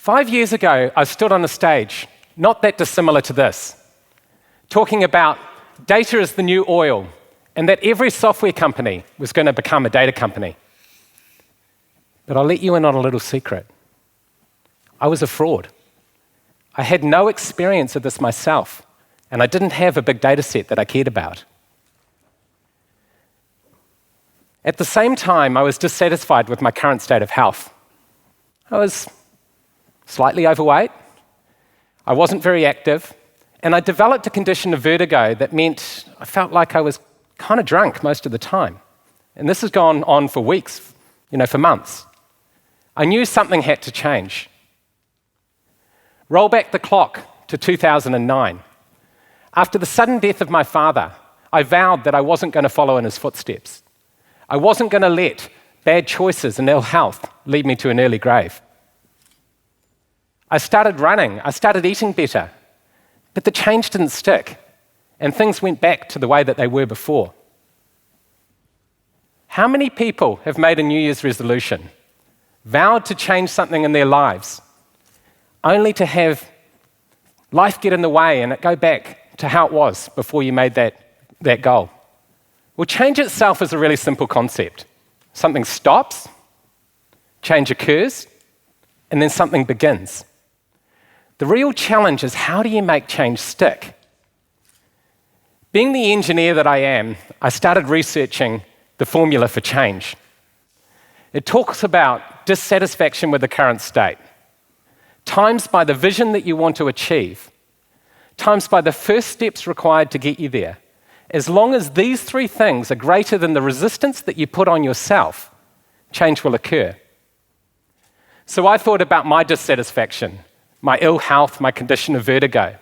5 years ago, I stood on a stage, not that dissimilar to this, talking about data is the new oil and that every software company was going to become a data company. But I'll let you in on a little secret. I was a fraud. I had no experience of this myself, and I didn't have a big data set that I cared about. At the same time, I was dissatisfied with my current state of health. I was slightly overweight, I wasn't very active, and I developed a condition of vertigo that meant I felt like I was kind of drunk most of the time. And this has gone on for weeks, for months. I knew something had to change. Roll back the clock to 2009. After the sudden death of my father, I vowed that I wasn't going to follow in his footsteps. I wasn't going to let bad choices and ill health lead me to an early grave. I started running, I started eating better, but the change didn't stick, and things went back to the way that they were before. How many people have made a New Year's resolution, vowed to change something in their lives, only to have life get in the way and it go back to how it was before you made that goal? Well, change itself is a really simple concept. Something stops, change occurs, and then something begins. The real challenge is, how do you make change stick? Being the engineer that I am, I started researching the formula for change. It talks about dissatisfaction with the current state, times by the vision that you want to achieve, times by the first steps required to get you there. As long as these three things are greater than the resistance that you put on yourself, change will occur. So I thought about my dissatisfaction, my ill health, my condition of vertigo.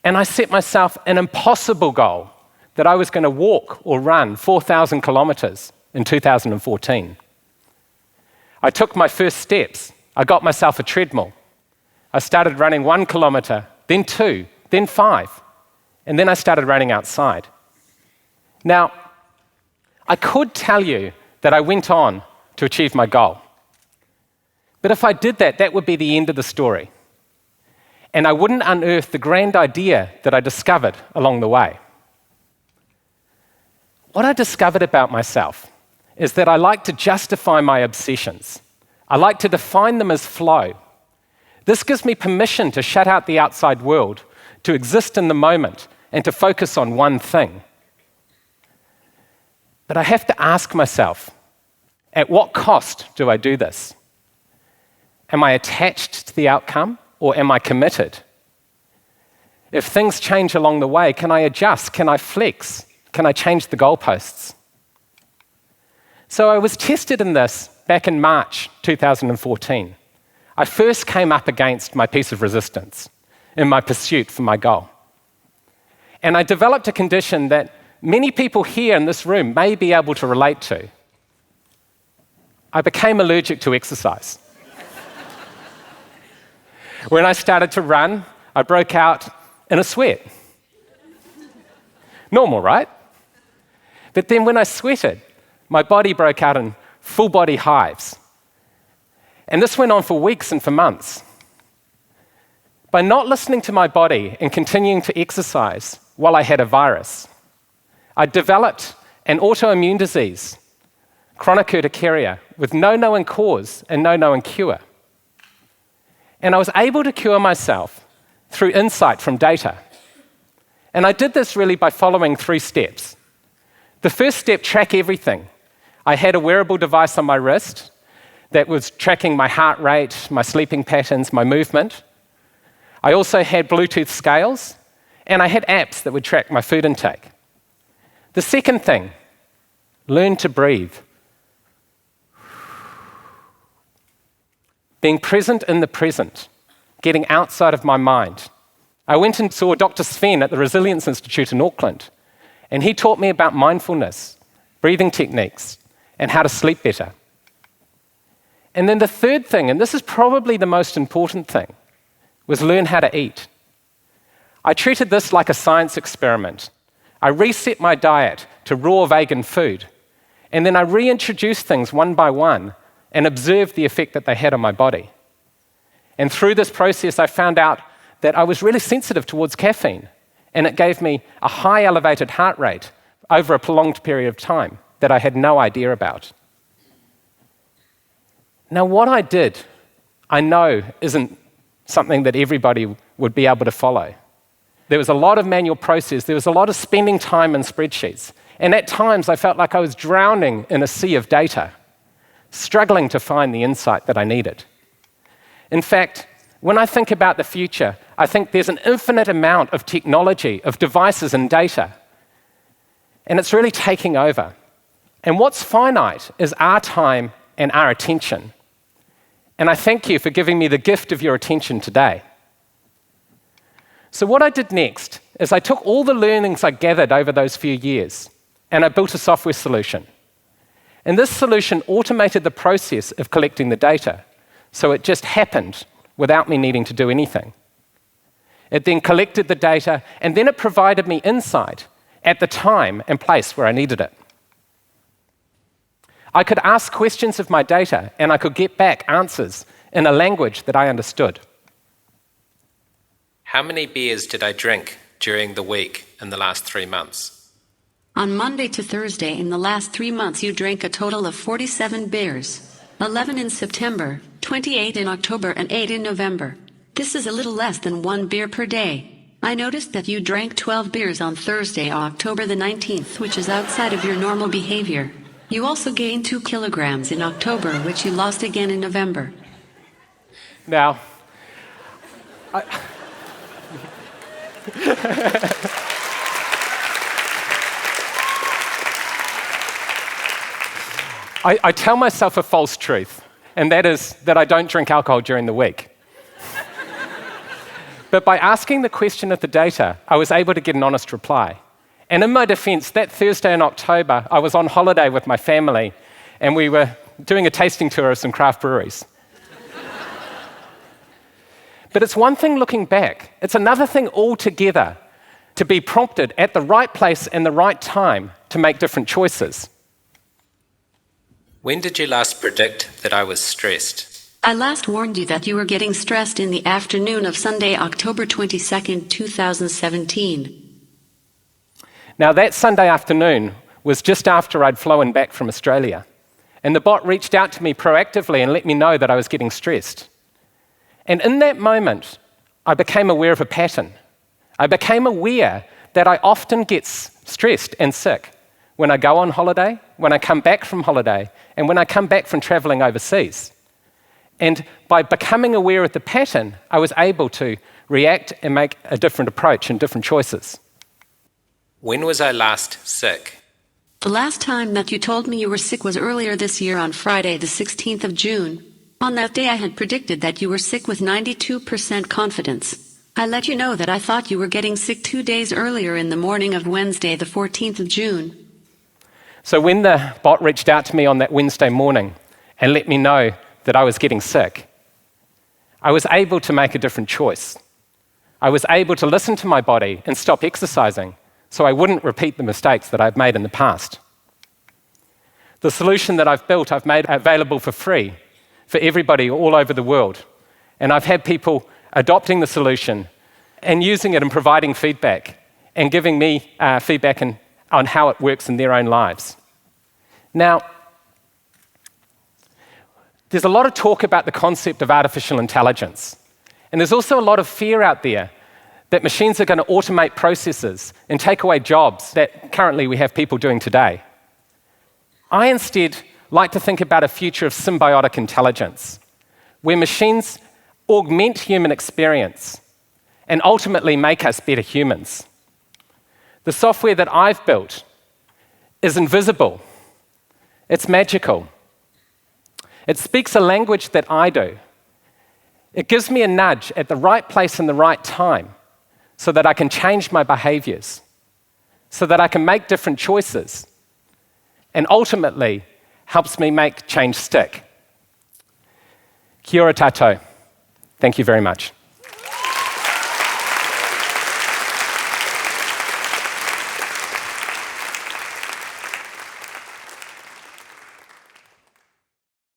And I set myself an impossible goal that I was going to walk or run 4,000 kilometers in 2014. I took my first steps. I got myself a treadmill. I started running 1 kilometer, then 2, then 5. And then I started running outside. Now, I could tell you that I went on to achieve my goal. But if I did that, that would be the end of the story. And I wouldn't unearth the grand idea that I discovered along the way. What I discovered about myself is that I like to justify my obsessions. I like to define them as flow. This gives me permission to shut out the outside world, to exist in the moment, and to focus on one thing. But I have to ask myself, at what cost do I do this? Am I attached to the outcome, or am I committed? If things change along the way, can I adjust? Can I flex? Can I change the goalposts? So I was tested in this back in March 2014. I first came up against my piece of resistance in my pursuit for my goal. And I developed a condition that many people here in this room may be able to relate to. I became allergic to exercise. When I started to run, I broke out in a sweat. Normal, right? But then when I sweated, my body broke out in full body hives. And this went on for weeks and for months. By not listening to my body and continuing to exercise while I had a virus, I developed an autoimmune disease, chronic urticaria, with no known cause and no known cure. And I was able to cure myself through insight from data. And I did this really by following 3 steps. The first step, track everything. I had a wearable device on my wrist that was tracking my heart rate, my sleeping patterns, my movement. I also had Bluetooth scales, and I had apps that would track my food intake. The second thing, learn to breathe. Being present in the present, getting outside of my mind. I went and saw Dr. Sven at the Resilience Institute in Auckland, and he taught me about mindfulness, breathing techniques, and how to sleep better. And then the third thing, and this is probably the most important thing, was learn how to eat. I treated this like a science experiment. I reset my diet to raw vegan food, and then I reintroduced things one by one and observed the effect that they had on my body. And through this process, I found out that I was really sensitive towards caffeine, and it gave me a high elevated heart rate over a prolonged period of time that I had no idea about. Now, what I did, I know isn't something that everybody would be able to follow. There was a lot of manual process. There was a lot of spending time in spreadsheets. And at times, I felt like I was drowning in a sea of data, struggling to find the insight that I needed. In fact, when I think about the future, I think there's an infinite amount of technology, of devices and data. And it's really taking over. And what's finite is our time and our attention. And I thank you for giving me the gift of your attention today. So what I did next is I took all the learnings I gathered over those few years and I built a software solution. And this solution automated the process of collecting the data, so it just happened without me needing to do anything. It then collected the data, and then it provided me insight at the time and place where I needed it. I could ask questions of my data, and I could get back answers in a language that I understood. How many beers did I drink during the week in the last 3 months? On Monday to Thursday in the last 3 months you drank a total of 47 beers. 11 in September, 28 in October and 8 in November. This is a little less than 1 beer per day. I noticed that you drank 12 beers on Thursday, October the 19th, which is outside of your normal behavior. You also gained 2 kilograms in October, which you lost again in November. Now, I tell myself a false truth, and that is that I don't drink alcohol during the week. But by asking the question of the data, I was able to get an honest reply. And in my defense, that Thursday in October, I was on holiday with my family, and we were doing a tasting tour of some craft breweries. But it's one thing looking back. It's another thing altogether to be prompted at the right place and the right time to make different choices. When did you last predict that I was stressed? I last warned you that you were getting stressed in the afternoon of Sunday, October 22nd, 2017. Now, that Sunday afternoon was just after I'd flown back from Australia, and the bot reached out to me proactively and let me know that I was getting stressed. And in that moment, I became aware of a pattern. I became aware that I often get stressed and sick when I go on holiday, when I come back from holiday, and when I come back from traveling overseas. And by becoming aware of the pattern, I was able to react and make a different approach and different choices. When was I last sick? The last time that you told me you were sick was earlier this year on Friday, the 16th of June. On that day I had predicted that you were sick with 92% confidence. I let you know that I thought you were getting sick 2 days earlier in the morning of Wednesday, the 14th of June. So when the bot reached out to me on that Wednesday morning and let me know that I was getting sick, I was able to make a different choice. I was able to listen to my body and stop exercising so I wouldn't repeat the mistakes that I've made in the past. The solution that I've built, I've made available for free for everybody all over the world. And I've had people adopting the solution and using it and providing feedback and giving me feedback on how it works in their own lives. Now, there's a lot of talk about the concept of artificial intelligence. And there's also a lot of fear out there that machines are going to automate processes and take away jobs that currently we have people doing today. I instead like to think about a future of symbiotic intelligence, where machines augment human experience and ultimately make us better humans. The software that I've built is invisible. It's magical. It speaks a language that I do. It gives me a nudge at the right place and the right time so that I can change my behaviours, so that I can make different choices, and ultimately helps me make change stick. Kia ora tātou. Thank you very much.